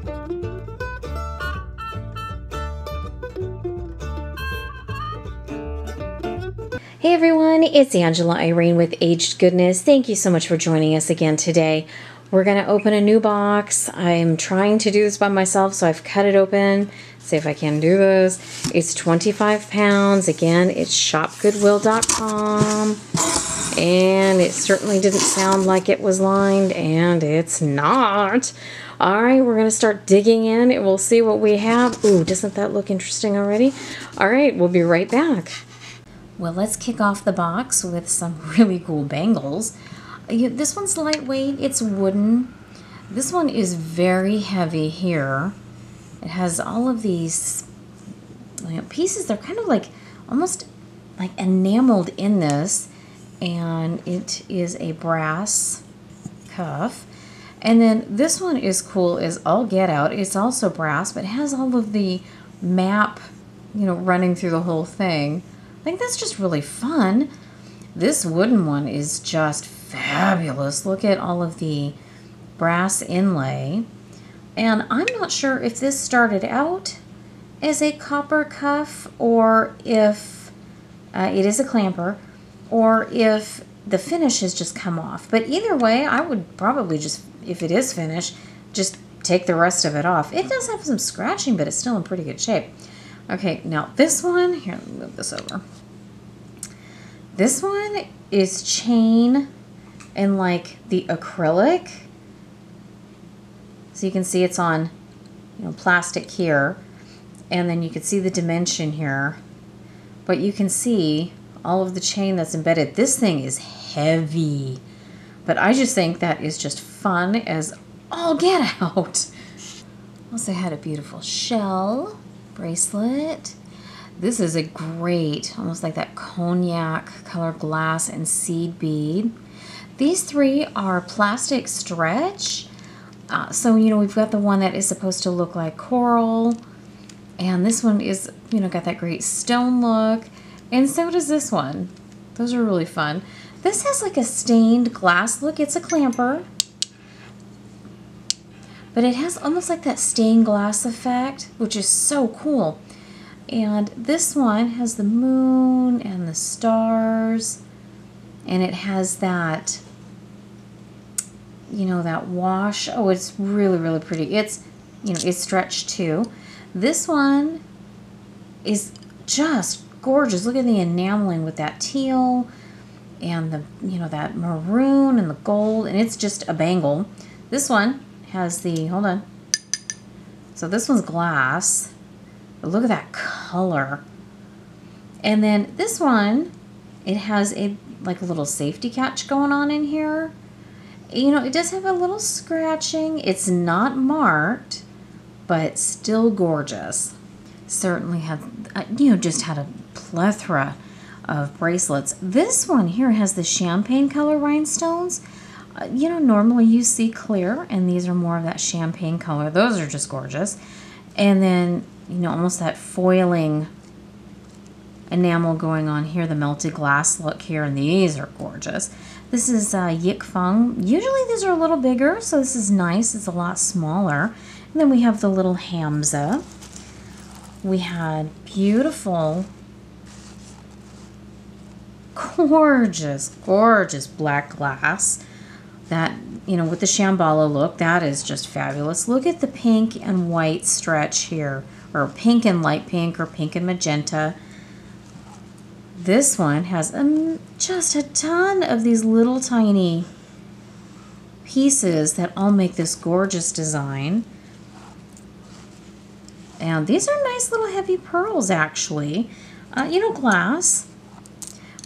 Hey everyone, it's Angela Irene with Aged Goodness. Thank you so much for joining us again today. We're going to open a new box. I'm trying to do this by myself, so I've cut it open. See if I can do this. It's 25 pounds. Again, it's shopgoodwill.com. And it certainly didn't sound like it was lined, and it's not. All right, we're going to start digging in, and we'll see what we have. Ooh, doesn't that look interesting already? All right, we'll be right back. Well, let's kick off the box with some really cool bangles. This one's lightweight. It's wooden. This one is very heavy here. It has all of these pieces. They're kind of like almost like enameled in this. And it is a brass cuff. And then this one is cool as all get out. It's also brass, but it has all of the map, running through the whole thing. I think that's just really fun. This wooden one is just fabulous. Look at all of the brass inlay. And I'm not sure if this started out as a copper cuff or if it is a clamper or if the finish has just come off. But either way, I would probably just, if it is finished, just take the rest of it off. It does have some scratching, but it's still in pretty good shape. Okay, now this one, here, let me move this over. This one is chain and like the acrylic. So you can see it's on, plastic here. And then you can see the dimension here. But you can see all of the chain that's embedded. This thing is heavy. But I just think that is just fun as all get out. Also had a beautiful shell bracelet. This is a great, almost like that cognac color glass and seed bead. These three are plastic stretch. So, we've got the one that is supposed to look like coral. And this one is, got that great stone look. And so does this one. Those are really fun. This has like a stained glass look. It's a clamper. But it has almost like that stained glass effect, which is so cool. And this one has the moon and the stars. And it has that, that wash. Oh, it's really, really pretty. It's, it's stretched too. This one is just gorgeous. Look at the enameling with that teal and the, that maroon and the gold. And it's just a bangle. This one has the, hold on. So this one's glass. But look at that color. And then this one, it has a like a little safety catch going on in here. It does have a little scratching. It's not marked, but still gorgeous. Certainly have, just had a plethora of bracelets. This one here has the champagne color rhinestones. Normally you see clear, and these are more of that champagne color. Those are just gorgeous. And then, almost that foiling enamel going on here, the melted glass look here, and these are gorgeous. This is Yik Feng. Usually these are a little bigger, so this is nice. It's a lot smaller. And then we have the little Hamza. We had beautiful, gorgeous, gorgeous black glass. That, with the Shambhala look, that is just fabulous. Look at the pink and white stretch here, or pink and light pink, or pink and magenta. This one has just a ton of these little tiny pieces that all make this gorgeous design. And these are nice little heavy pearls, actually. Glass.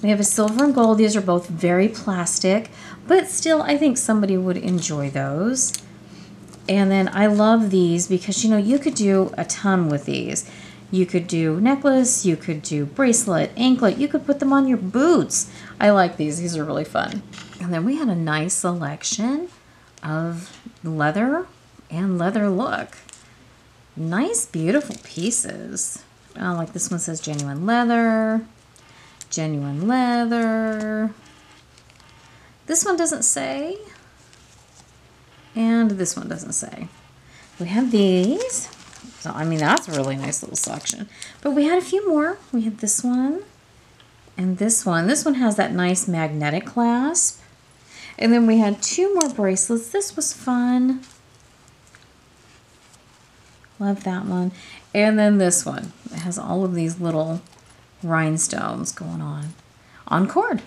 We have a silver and gold. These are both very plastic, but still, I think somebody would enjoy those. And then I love these because, you could do a ton with these. You could do necklace, you could do bracelet, anklet, you could put them on your boots. I like these. These are really fun. And then we had a nice selection of leather and leather look. Nice, beautiful pieces. Like this one says genuine leather. Genuine leather. This one doesn't say. And this one doesn't say. We have these. So, I mean, that's a really nice little selection. But we had a few more. We had this one and this one. This one has that nice magnetic clasp. And then we had 2 more bracelets. This was fun. Love that one. And then this one. It has all of these little rhinestones going on cord.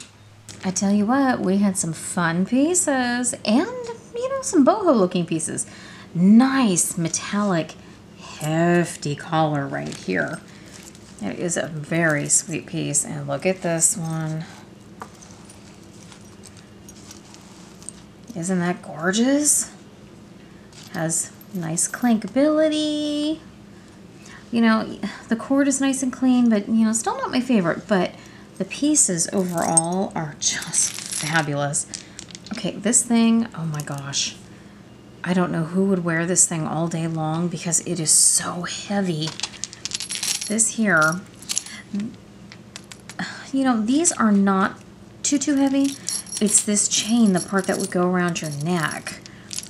I tell you what, we had some fun pieces and, you know, some boho looking pieces. Nice metallic hefty collar right here. It is a very sweet piece. And look at this one. Isn't that gorgeous? Has nice clankability. You know, the cord is nice and clean, but, you know, still not my favorite. But the pieces overall are just fabulous. Okay, this thing, oh my gosh. I don't know who would wear this thing all day long because it is so heavy. This here, you know, these are not too heavy. It's this chain, the part that would go around your neck.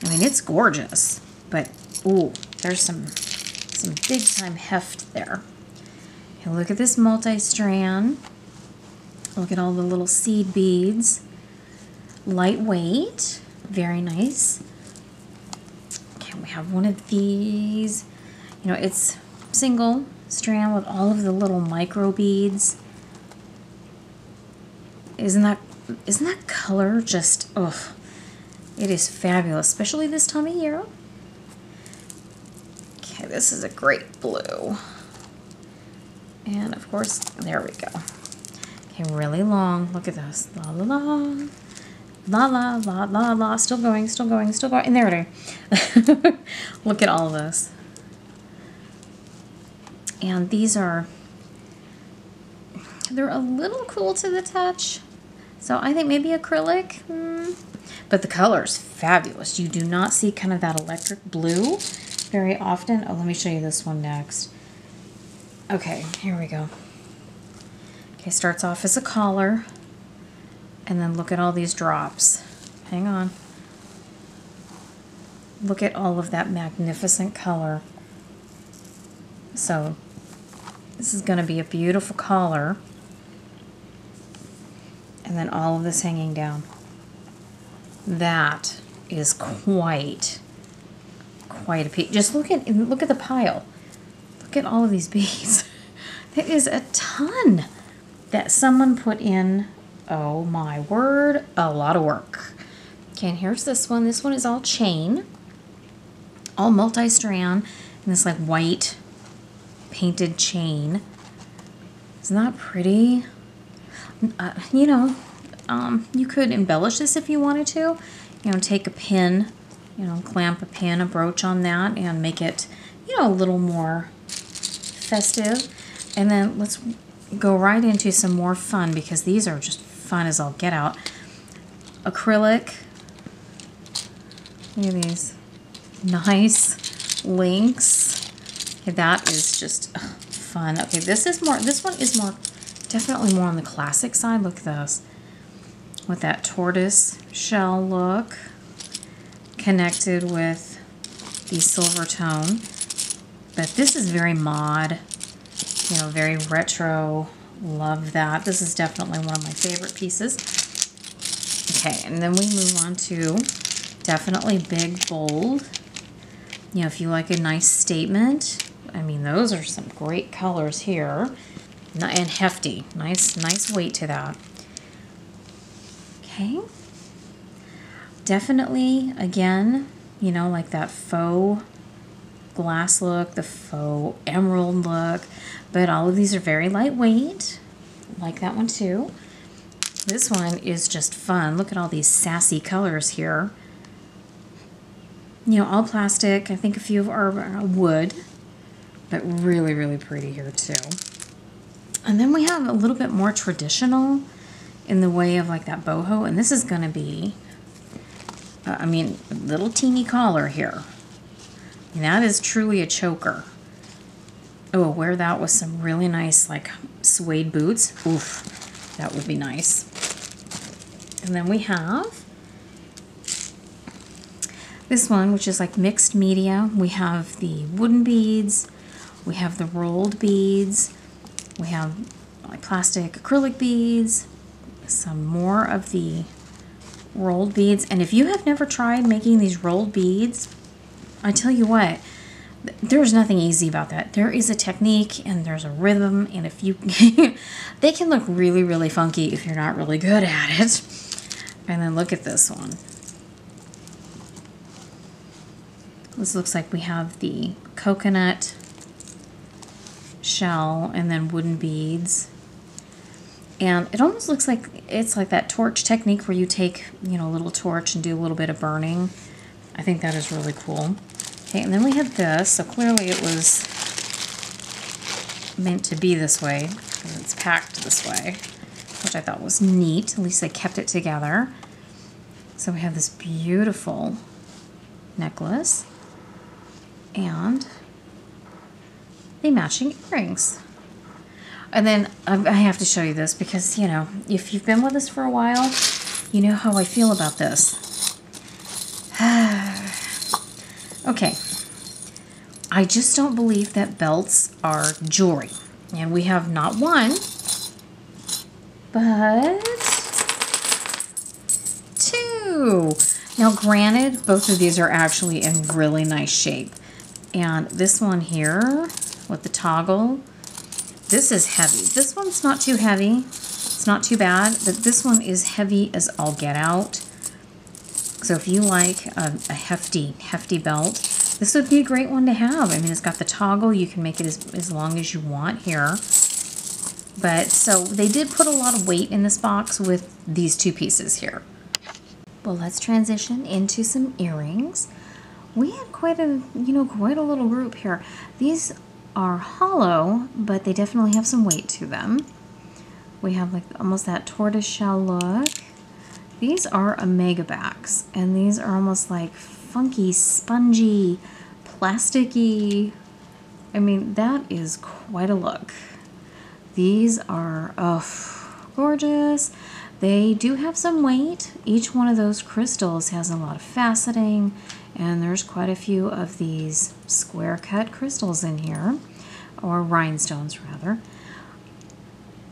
I mean, it's gorgeous, but ooh, there's some big time heft there. Okay, look at this multi-strand. Look at all the little seed beads. Lightweight, very nice. Okay, we have one of these. You know, it's single strand with all of the little micro beads. Isn't that color just, oh, it is fabulous, especially this time of year. Okay, this is a great blue. And of course, there we go. Okay, really long. Look at this. La la la. La la la la la. Still going, still going, still going. And there it is. Look at all this. And these are, they're a little cool to the touch. So I think maybe acrylic. But the color is fabulous. You do not see kind of that electric blue very often. Oh, let me show you this one next. Okay, here we go. Okay, starts off as a collar. And then look at all these drops. Hang on. Look at all of that magnificent color. So this is going to be a beautiful collar. And then all of this hanging down. That is quite a piece. Just look at the pile. Look at all of these beads. There is a ton that someone put in. Oh my word, a lot of work. Okay, and here's this one. This one is all chain, all multi-strand, and this like white painted chain. Isn't that pretty? You know, you could embellish this if you wanted to. You know, take a pin, you know, clamp a pin, a brooch on that, and make it, you know, a little more festive. And then let's go right into some more fun, because these are just fun as all get out. Acrylic. Look at these nice links. Okay, that is just fun. Okay, this one is more, definitely more on the classic side. Look at this. With that tortoise shell look connected with the silver tone. But this is very mod, you know, very retro. Love that. This is definitely one of my favorite pieces. Okay, and then we move on to definitely big, bold. You know, if you like a nice statement, I mean, those are some great colors here. And hefty. Nice weight to that. Okay. Definitely, again, you know, like that faux glass look, the faux emerald look. But all of these are very lightweight. Like that one too. This one is just fun. Look at all these sassy colors here. You know, all plastic. I think a few are wood. But really, really pretty here too. And then we have a little bit more traditional in the way of like that boho. And this is going to be, I mean, a little teeny collar here. And that is truly a choker. Oh, wear that with some really nice like suede boots. Oof, that would be nice. And then we have This one, which is like mixed media, we have the wooden beads, we have the rolled beads, we have like plastic acrylic beads, some more of the rolled beads. And if you have never tried making these rolled beads, I tell you what, there's nothing easy about that. There is a technique and there's a rhythm, and if you they can look really, really funky if you're not really good at it. And then look at this one. This looks like we have the coconut shell and then wooden beads. And it almost looks like it's like that torch technique where you take, you know, a little torch and do a little bit of burning. I think that is really cool. Okay, and then we have this. So clearly it was meant to be this way because it's packed this way, which I thought was neat. At least they kept it together. So we have this beautiful necklace and the matching earrings. And then I have to show you this because, you know, if you've been with us for a while, you know how I feel about this. Okay. I just don't believe that belts are jewelry. And we have not one, but two. Now, granted, both of these are actually in really nice shape. And this one here with the toggle, this is heavy. This one's not too heavy. It's not too bad, but this one is heavy as all get out. So if you like a hefty belt, this would be a great one to have. I mean, it's got the toggle. You can make it as long as you want here. But so they did put a lot of weight in this box with these two pieces here. Well, let's transition into some earrings. We had quite a little group here. These are hollow, but they definitely have some weight to them. We have like almost that tortoiseshell look. These are omega backs, and these are almost like funky, spongy, plasticky. I mean, that is quite a look. These are, oh, gorgeous. They do have some weight. Each one of those crystals has a lot of faceting, and there's quite a few of these square cut crystals in here, or rhinestones rather.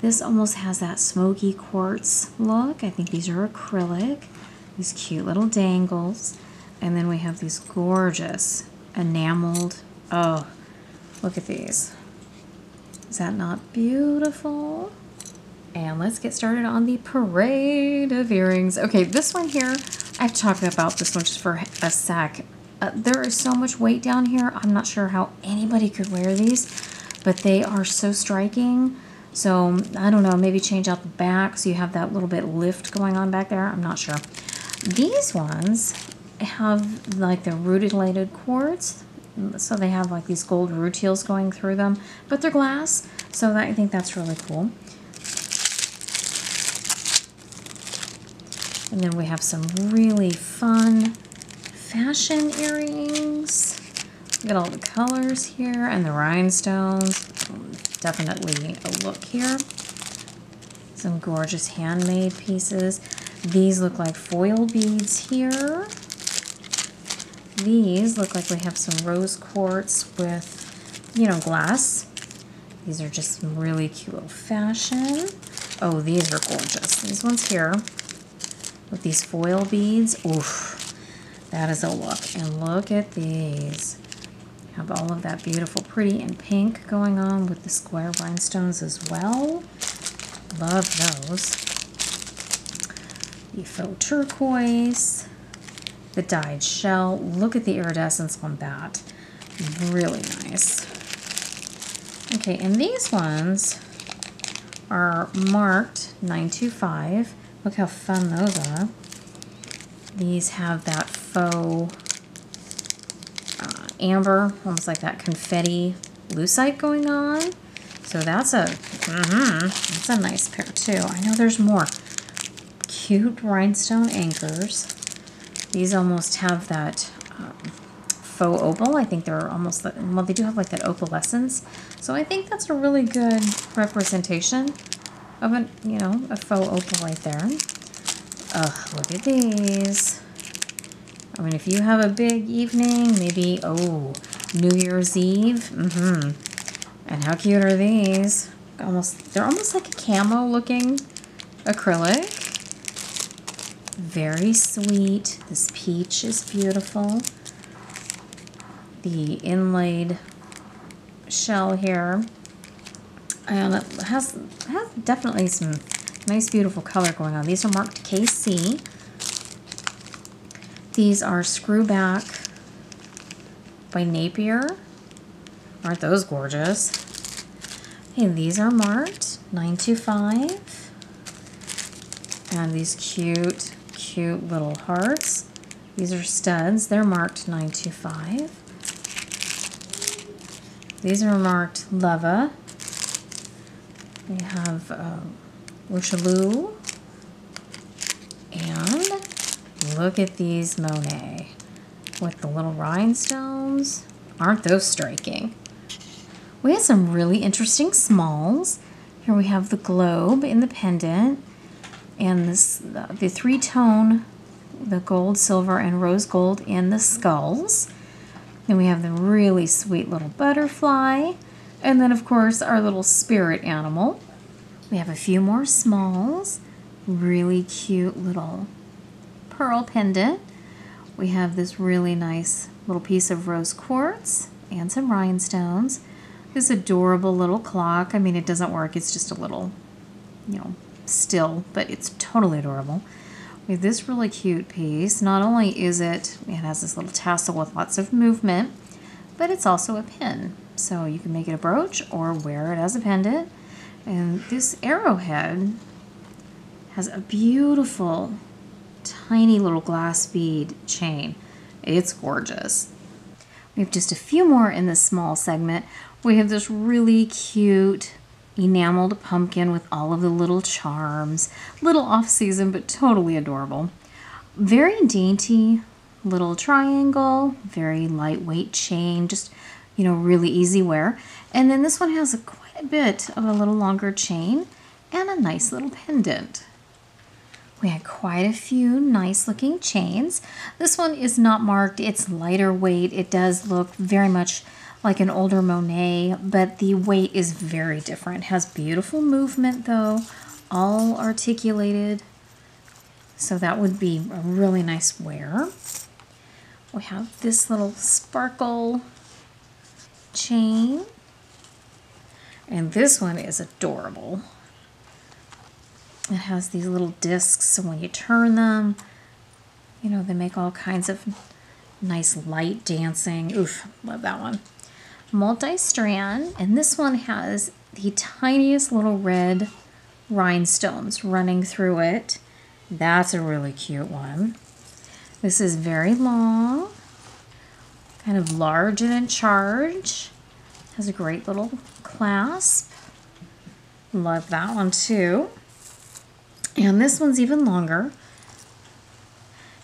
This almost has that smoky quartz look. I think these are acrylic. These cute little dangles. And then we have these gorgeous enameled, oh, look at these. Is that not beautiful? And let's get started on the parade of earrings. Okay, this one here, I've talked about this one just for a sec. There is so much weight down here. I'm not sure how anybody could wear these, but they are so striking. So, I don't know, maybe change out the back so you have that little bit lift going on back there. I'm not sure. These ones have like the rutilated quartz. So they have like these gold rutiles going through them, but they're glass. So I think that's really cool. And then we have some really fun fashion earrings. Look at all the colors here and the rhinestones. Definitely a look here. Some gorgeous handmade pieces. These look like foil beads here. These look like we have some rose quartz with, you know, glass. These are just some really cute little fashion. Oh, these are gorgeous. These ones here with these foil beads. Oof, that is a look. And look at these. Have all of that beautiful pretty and pink going on with the square rhinestones as well. Love those. The faux turquoise. The dyed shell. Look at the iridescence on that. Really nice. Okay, and these ones are marked 925. Look how fun those are. These have that faux amber, almost like that confetti lucite going on. So that's that's a nice pair too. I know there's more. Cute rhinestone anchors. These almost have that faux opal. I think they're almost, well, they do have like that opalescence. So I think that's a really good representation of a, you know, a faux opal right there. Oh, look at these. I mean, if you have a big evening, maybe, oh, New Year's Eve. And how cute are these? They're almost like a camo looking acrylic. Very sweet. This peach is beautiful. The inlaid shell here. And it has definitely some nice, beautiful color going on. These are marked KC. These are Screw Back by Napier. Aren't those gorgeous? Okay, these are marked 925. And these cute little hearts. These are studs. They're marked 925. These are marked Leva. We have Richelieu. And look at these Monet with the little rhinestones. Aren't those striking? We have some really interesting smalls. Here we have the globe in the pendant, and the three-tone, the gold, silver, and rose gold in the skulls. Then we have the really sweet little butterfly, and then of course our little spirit animal. We have a few more smalls, really cute little pearl pendant. We have this really nice little piece of rose quartz and some rhinestones. This adorable little clock. I mean, it doesn't work. It's just a little, still, but it's totally adorable. We have this really cute piece. Not only is it has this little tassel with lots of movement, but it's also a pin. So you can make it a brooch or wear it as a pendant. And this arrowhead has a beautiful, tiny little glass bead chain. It's gorgeous. We have just a few more in this small segment. We have this really cute enameled pumpkin with all of the little charms. Little off-season, but totally adorable. Very dainty little triangle, very lightweight chain, just, really easy wear. And then this one has quite a bit of a little longer chain and a nice little pendant. We had quite a few nice looking chains. This one is not marked. It's lighter weight. It does look very much like an older Monet, but the weight is very different. It has beautiful movement though, all articulated. So that would be a really nice wear. We have this little sparkle chain. And this one is adorable. It has these little discs, so when you turn them, they make all kinds of nice light dancing. Oof, love that one. Multi-strand, and this one has the tiniest little red rhinestones running through it. That's a really cute one. This is very long, kind of large and in charge. Has a great little clasp. Love that one too. And this one's even longer.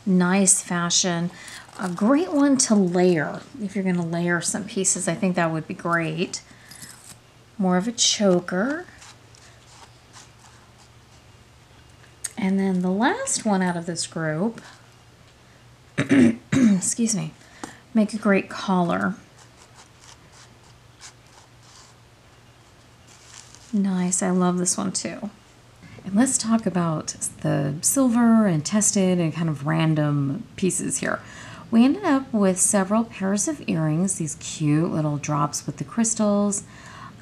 Nice fashion. A great one to layer. If you're going to layer some pieces, I think that would be great. More of a choker. And then the last one out of this group, excuse me, make a great collar. Nice, I love this one too. And let's talk about the silver and tested and kind of random pieces here. We ended up with several pairs of earrings, these cute little drops with the crystals,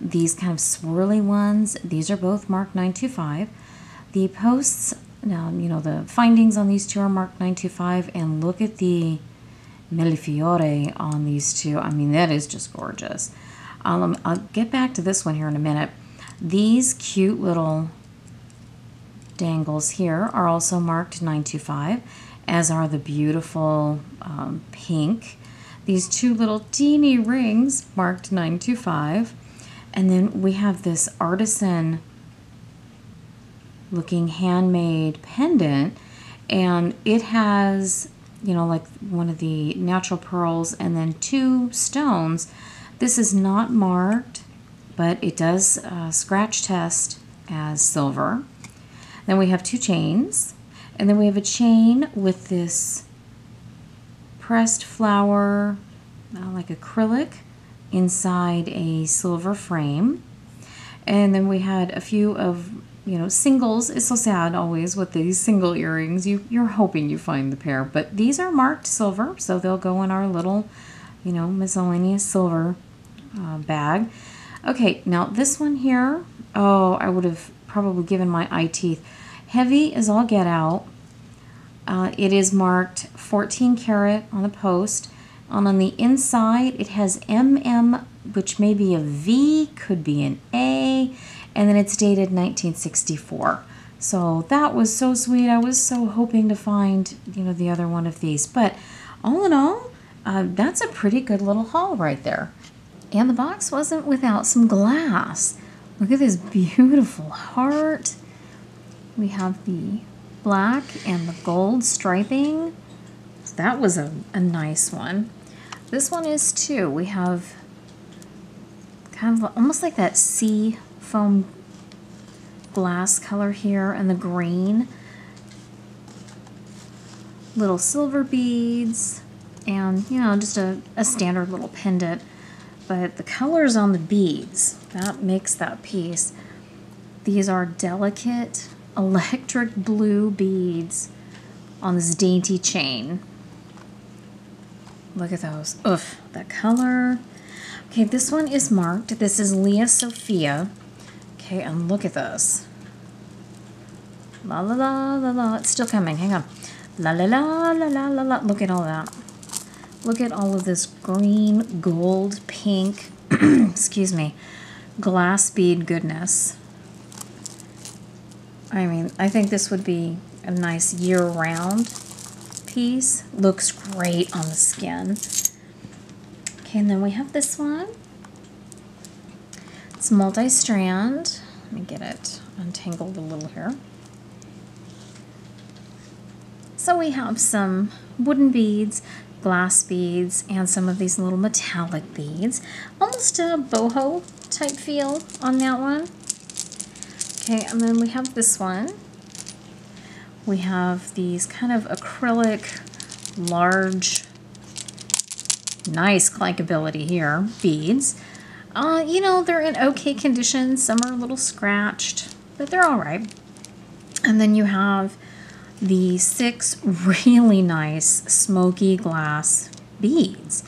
these kind of swirly ones. These are both marked 925. The posts, now, the findings on these two are marked 925, and look at the Millefiore on these two. I mean, that is just gorgeous. I'll get back to this one here in a minute. These cute little dangles here are also marked 925, as are the beautiful pink. These two little teeny rings marked 925. And then we have this artisan looking handmade pendant, and it has, like one of the natural pearls and then two stones. This is not marked, but it does scratch test as silver. Then we have two chains, and then we have a chain with this pressed flower, like acrylic, inside a silver frame. And then we had a few of, singles. It's so sad always with these single earrings. You're hoping you find the pair, but these are marked silver, so they'll go in our little, miscellaneous silver bag. Okay, now this one here, oh, I would have probably given my eye teeth. Heavy as all get out. It is marked 14 karat on the post. And on the inside, it has MM, which may be a V, could be an A, and then it's dated 1964. So that was so sweet. I was so hoping to find, the other one of these. But all in all, that's a pretty good little haul right there. And the box wasn't without some glass. Look at this beautiful heart. We have the black and the gold striping. So that was a nice one. This one is too. We have kind of almost like that sea foam glass color here and the green. Little silver beads and, just a standard little pendant. But the colors on the beads, that makes that piece. These are delicate electric blue beads on this dainty chain. Look at those. Ugh, that color. Okay, this one is marked. This is Leah Sophia. Okay, and look at this. La la la la la. It's still coming. Hang on. La la la la la la la. Look at all that. Look at all of this green, gold, pink, excuse me, glass bead goodness. I mean, I think this would be a nice year-round piece. Looks great on the skin. Okay, and then we have this one. It's multi-strand. Let me get it untangled a little here. So we have some wooden beads, glass beads, and some of these little metallic beads. Almost a boho type feel on that one. Okay, and then we have this one. We have these kind of acrylic, large, nice clankability here, beads. They're in okay condition. Some are a little scratched, but they're all right. And then you have the 6 really nice smoky glass beads.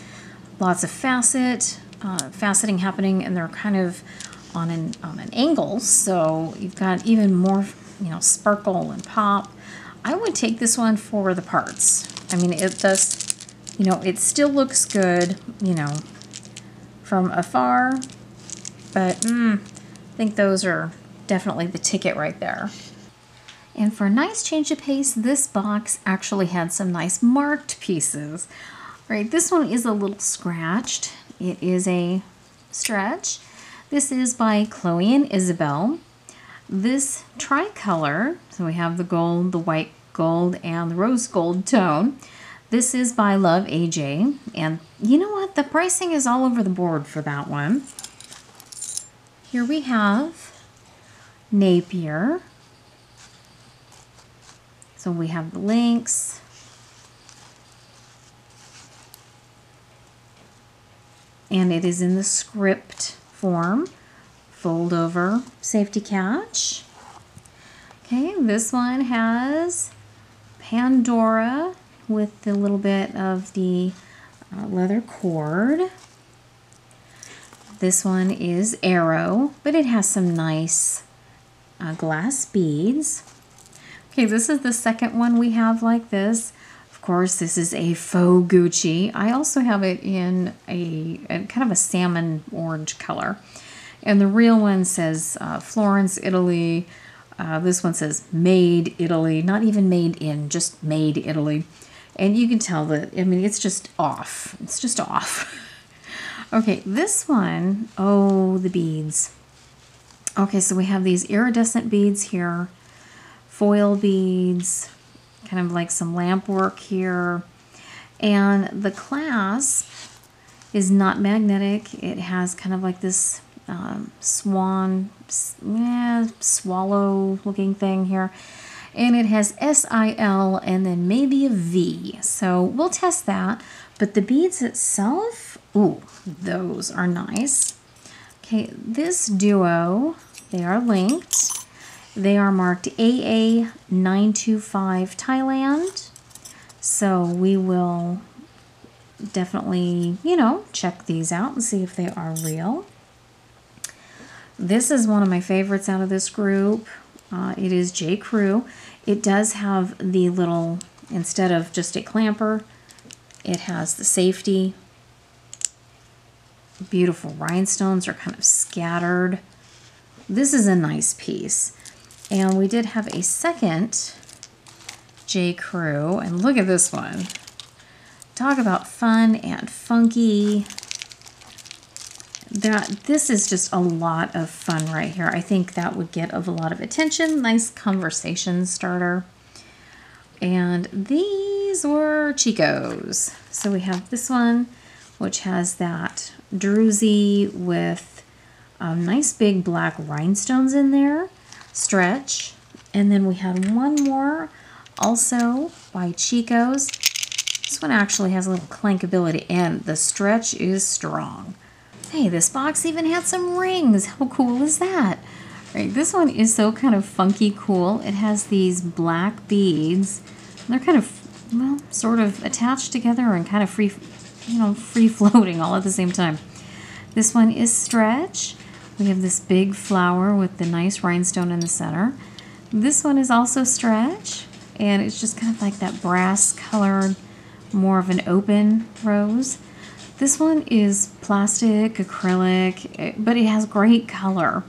Lots of faceting happening, and they're kind of on an angle, so you've got even more, sparkle and pop. I would take this one for the parts. I mean, it does, it still looks good, from afar, but I think those are definitely the ticket right there. And for a nice change of pace, this box actually had some nice marked pieces. All right, this one is a little scratched. It is a stretch. This is by Chloe and Isabel. This tricolor, so we have the gold, the white gold, and the rose gold tone. This is by Love AJ. And you know what? The pricing is all over the board for that one. Here we have Napier. So we have the links. And it is in the script form. Fold over safety catch. Okay, this one has Pandora with a little bit of the leather cord. This one is Arrow, but it has some nice glass beads. Okay, this is the second one we have like this. Of course, this is a faux Gucci. I also have it in a kind of a salmon orange color. And the real one says Florence, Italy. This one says Made Italy. Not even made in, just Made Italy. And you can tell that, I mean, it's just off. It's just off. Okay, this one, oh, the beads. Okay, so we have these iridescent beads here. Foil beads. Kind of like some lamp work here. And the clasp is not magnetic. It has kind of like this swallow looking thing here. And it has SIL and then maybe a V. So we'll test that. But the beads itself, ooh, those are nice. Okay, this duo, they are linked. They are marked AA925 Thailand. So we will definitely, you know, check these out and see if they are real. This is one of my favorites out of this group. It is J. Crew. It does have the little, instead of just a clamper, it has the safety. Beautiful rhinestones are kind of scattered. This is a nice piece. And we did have a second J. Crew, and look at this one. Talk about fun and funky. This is just a lot of fun right here. I think that would get a lot of attention. Nice conversation starter. And these were Chico's. So we have this one, which has that druzy with nice big black rhinestones in there. Stretch. And then we had one more also by Chico's. This one actually has a little clankability and the stretch is strong. Hey, this box even had some rings. How cool is that? Right, this one is so kind of funky cool. It has these black beads. They're kind of, well, sort of attached together and kind of free, you know, free floating all at the same time. This one is stretch. We have this big flower with the nice rhinestone in the center. This one is also stretch, and it's just kind of like that brass colored, more of an open rose. This one is plastic, acrylic, but it has great color.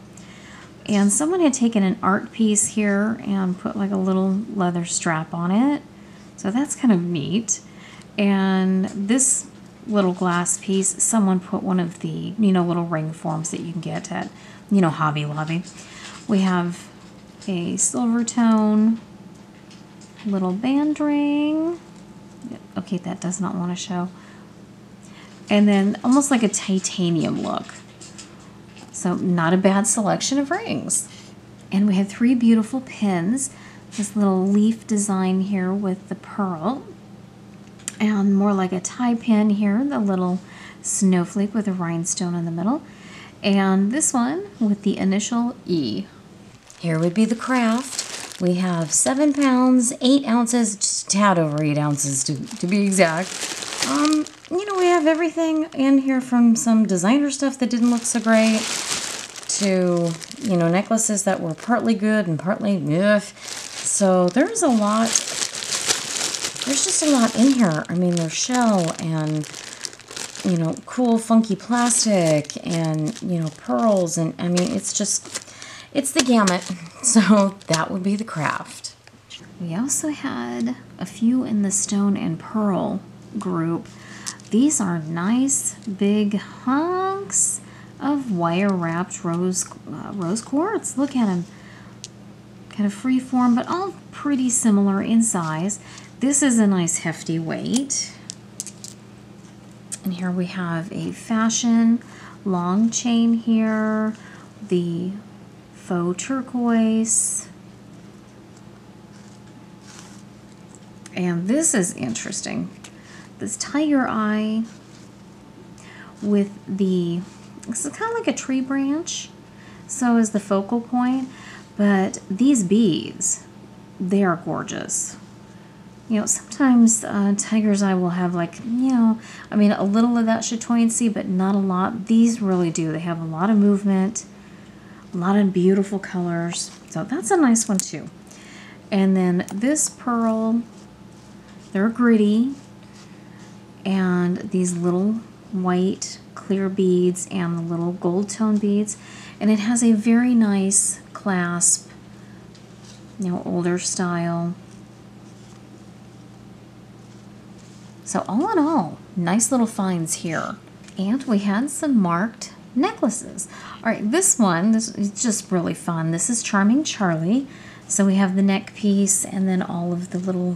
And someone had taken an art piece here and put like a little leather strap on it. So that's kind of neat. And this little glass piece, someone put one of the, you know, little ring forms that you can get at, you know, Hobby Lobby. We have a silver tone little band ring. Okay, that does not want to show. And then almost like a titanium look. So not a bad selection of rings. And we have three beautiful pins. This little leaf design here with the pearl. And more like a tie pin here, the little snowflake with a rhinestone in the middle. And this one with the initial E. Here would be the craft. We have 7 pounds, 8 ounces, just a tad over 8 ounces to be exact. You know, we have everything in here from some designer stuff that didn't look so great to, you know, necklaces that were partly good and partly ugh. So there's a lot, there's just a lot in here. I mean, there's shell and, you know, cool funky plastic and, you know, pearls. And I mean, it's just, it's the gamut. So that would be the craft. We also had a few in the stone and pearl group. These are nice big hunks of wire wrapped rose quartz. Look at them. Kind of free form, but all pretty similar in size. This is a nice hefty weight. And here we have a fashion long chain here. The faux turquoise. And this is interesting. This tiger eye with the, this is kind of like a tree branch, so is the focal point, but these beads, they are gorgeous. You know, sometimes tiger's eye will have like, you know, I mean, a little of that chatoyancy, but not a lot. These really do. They have a lot of movement, a lot of beautiful colors, so that's a nice one too. And then this pearl, they're gritty. And these little white clear beads and the little gold tone beads. And it has a very nice clasp, you know, older style. So all in all, nice little finds here. And we had some marked necklaces. All right, this one, this is just really fun. This is Charming Charlie. So we have the neck piece and then all of the little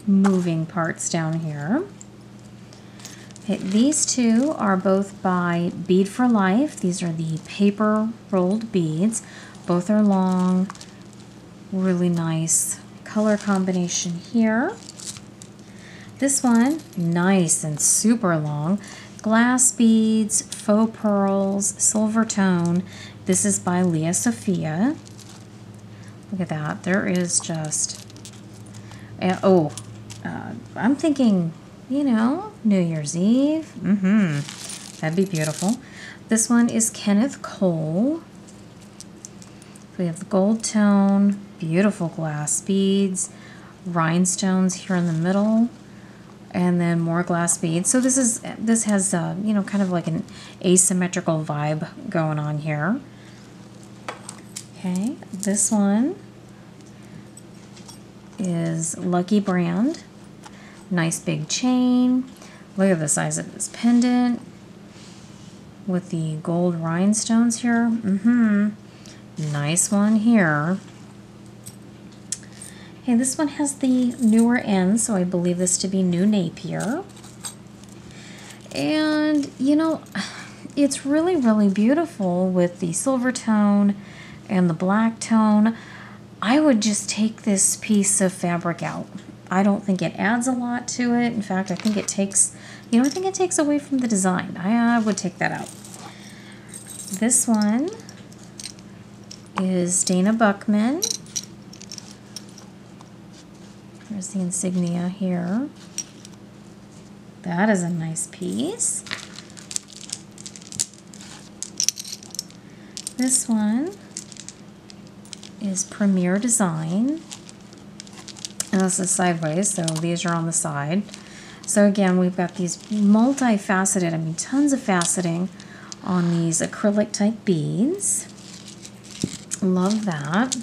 moving parts down here. Okay, these two are both by Bead for Life. These are the paper rolled beads. Both are long. Really nice color combination here. This one, nice and super long. Glass beads, faux pearls, silver tone. This is by Leah Sophia. Look at that. There is just... I'm thinking, you know, New Year's Eve. That'd be beautiful. This one is Kenneth Cole. We have the gold tone, beautiful glass beads, rhinestones here in the middle, and then more glass beads. So this has you know, kind of like an asymmetrical vibe going on here. Okay, this one is Lucky Brand. Nice big chain. Look at the size of this pendant with the gold rhinestones here. Nice one here. Okay, this one has the newer end, so I believe this to be new Napier. And, you know, it's really, really beautiful with the silver tone and the black tone. I would just take this piece of fabric out. I don't think it adds a lot to it. In fact, I think it takes, you know, I think it takes away from the design. I would take that out. This one is Dana Buckman. There's the insignia here. That is a nice piece. This one is Premier Design. And this is sideways, so these are on the side. So again, we've got these multifaceted, I mean tons of faceting on these acrylic type beads. Love that.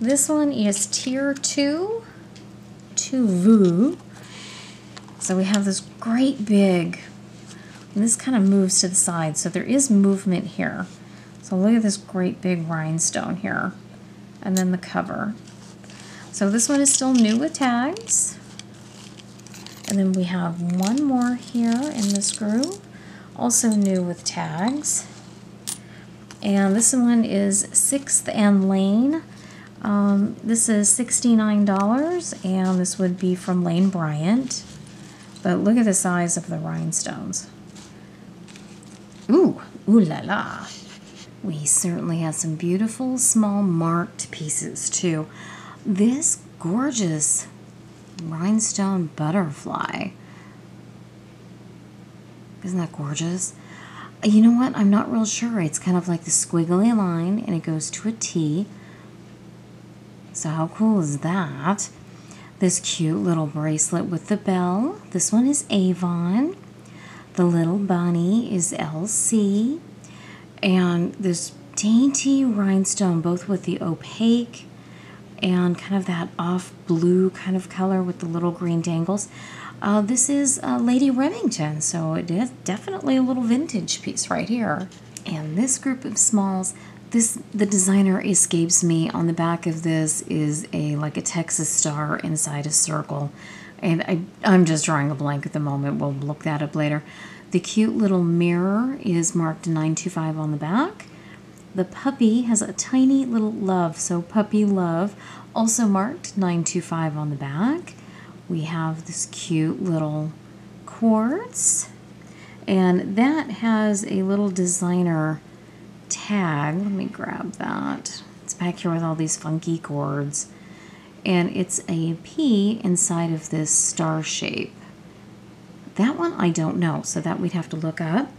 This one is Tier 2, So we have this great big, and this kind of moves to the side, so there is movement here. So look at this great big rhinestone here, and then the cover. So this one is still new with tags. And then we have one more here in this group, also new with tags. And this one is 6th and Lane. This is $69, and this would be from Lane Bryant. But look at the size of the rhinestones. Ooh la la. We certainly have some beautiful small marked pieces too. This gorgeous rhinestone butterfly. Isn't that gorgeous? You know what? I'm not real sure. It's kind of like the squiggly line, and it goes to a T. So how cool is that? This cute little bracelet with the bell. This one is Avon. The little bunny is LC. And this dainty rhinestone, both with the opaque and kind of that off blue kind of color with the little green dangles. This is Lady Remington, so it is definitely a little vintage piece right here. And this group of smalls, the designer escapes me. On the back of this is like a Texas star inside a circle. And I'm just drawing a blank at the moment. We'll look that up later. The cute little mirror is marked 925 on the back. The puppy has a tiny little love, so puppy love, also marked 925 on the back. We have this cute little quartz, and that has a little designer tag. Let me grab that. It's back here with all these funky cords, and it's a P inside of this star shape. That one I don't know, so that we'd have to look up.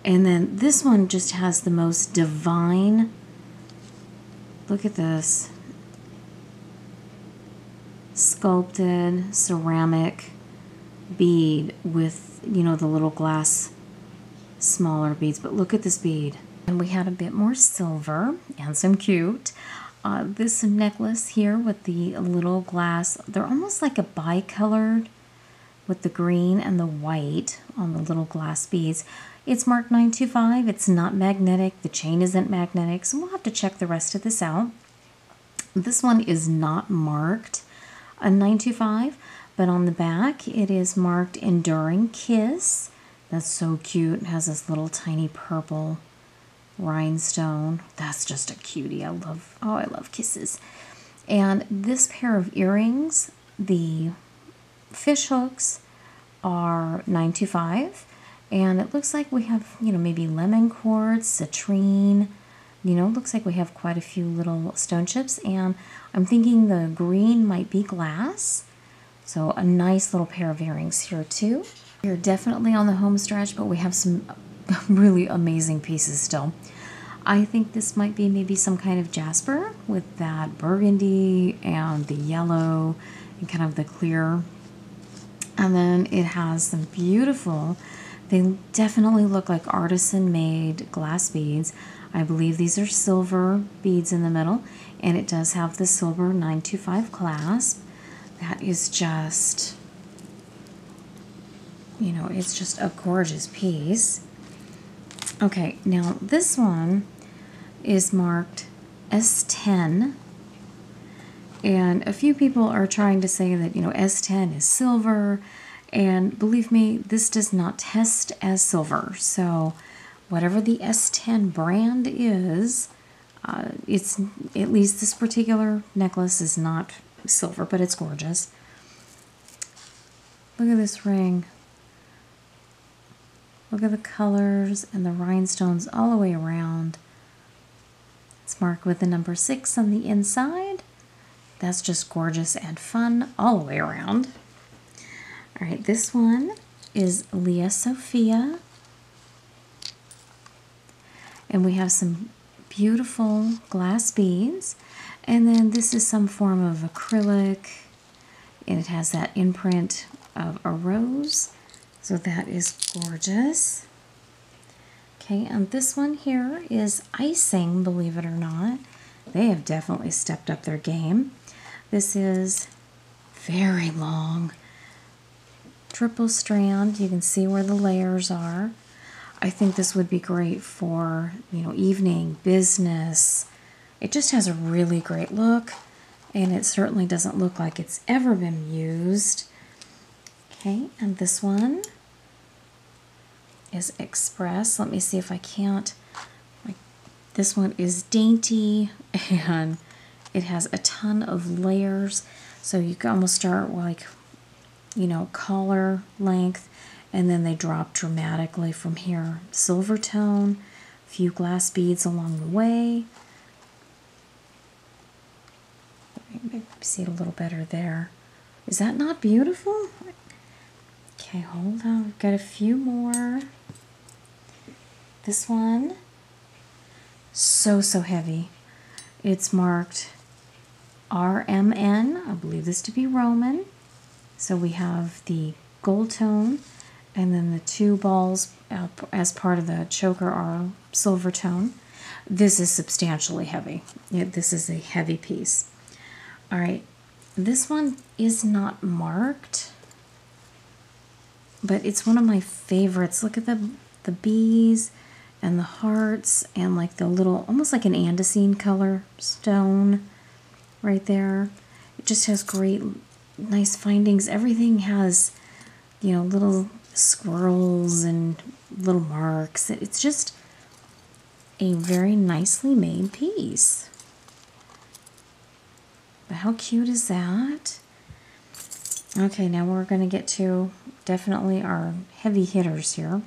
And then this one just has the most divine, look at this, sculpted ceramic bead with, you know, the little glass smaller beads. But look at this bead. And we had a bit more silver and some cute. This necklace here with the little glass, they're almost like a bicolored with the green and the white on the little glass beads. It's marked 925. It's not magnetic. The chain isn't magnetic, so we'll have to check the rest of this out. This one is not marked a 925, but on the back it is marked Enduring Kiss. That's so cute. It has this little tiny purple rhinestone. That's just a cutie. I love kisses. And this pair of earrings, the fish hooks, are $9.25. And it looks like we have, maybe lemon quartz, citrine. Looks like we have quite a few little stone chips. And I'm thinking the green might be glass. So a nice little pair of earrings here too. We're definitely on the home stretch, but we have some really amazing pieces still. I think this might be maybe some kind of jasper with that burgundy and the yellow and kind of the clear. And then it has some beautiful, they definitely look like artisan-made glass beads. I believe these are silver beads in the middle, and it does have the silver 925 clasp. That is just, it's just a gorgeous piece. Okay, now this one is marked S10, and a few people are trying to say that, S10 is silver, and believe me, this does not test as silver. So whatever the S10 brand is, it's, at least this particular necklace is not silver, but it's gorgeous. Look at this ring. Look at the colors and the rhinestones all the way around. It's marked with the number 6 on the inside. That's just gorgeous and fun all the way around. All right, this one is Leah Sophia. And we have some beautiful glass beads. And then this is some form of acrylic. And it has that imprint of a rose. So that is gorgeous. Okay, and this one here is icing, believe it or not. They have definitely stepped up their game. This is very long. Triple strand. You can see where the layers are. I think this would be great for, evening, business. It just has a really great look, and it certainly doesn't look like it's ever been used. Okay, and this one is Express. Let me see if I can't. This one is dainty, and it has a ton of layers. So you can almost start like, collar length, and then they drop dramatically from here. Silver tone, a few glass beads along the way. Maybe see it a little better there. Is that not beautiful? Okay, hold on. We've got a few more. This one, so heavy. It's marked RMN. I believe this to be Roman. So we have the gold tone, and then the 2 balls as part of the choker are silver tone. This is substantially heavy. This is a heavy piece. All right, this one is not marked, but it's one of my favorites. Look at the bees and the hearts and like the little, almost like an andesine color stone right there. It just has great, nice findings. Everything has, little squirrels and little marks. It's just a very nicely made piece. But how cute is that? Okay, now we're going to get to definitely our heavy hitters here.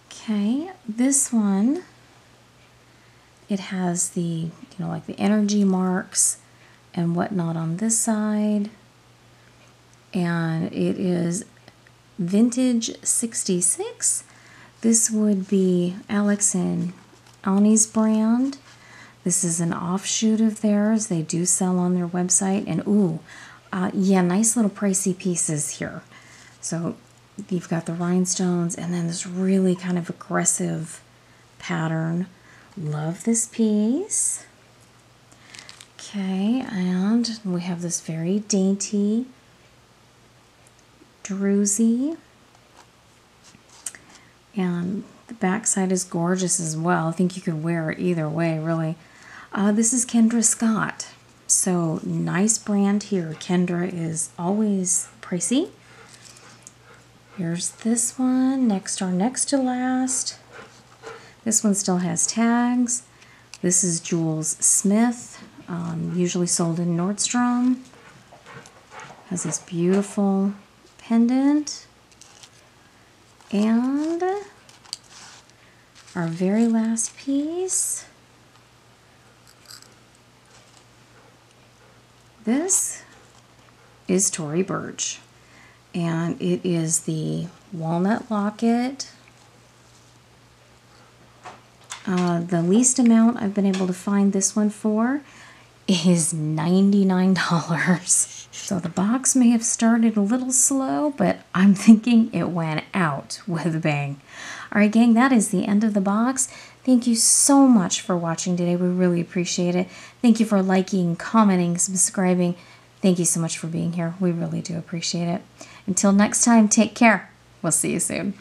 Okay, this one, it has the, like the energy marks and whatnot on this side. And it is Vintage 66. This would be Alex and Ani's brand. This is an offshoot of theirs. They do sell on their website. And ooh, yeah, nice little pricey pieces here. So you've got the rhinestones and then this really kind of aggressive pattern. Love this piece. Okay, and we have this very dainty druzy. And the back side is gorgeous as well. I think you could wear it either way, really. This is Kendra Scott. So nice brand here. Kendra is always pricey. Here's this one, next or next to last. This one still has tags. This is Jules Smith, usually sold in Nordstrom. Has this beautiful pendant. And our very last piece. This is Tory Burch, and it is the Walnut Locket. The least amount I've been able to find this one for is $99. So the box may have started a little slow, but I'm thinking it went out with a bang. All right, gang, that is the end of the box. Thank you so much for watching today. We really appreciate it. Thank you for liking, commenting, subscribing. Thank you so much for being here. We really do appreciate it. Until next time, take care. We'll see you soon.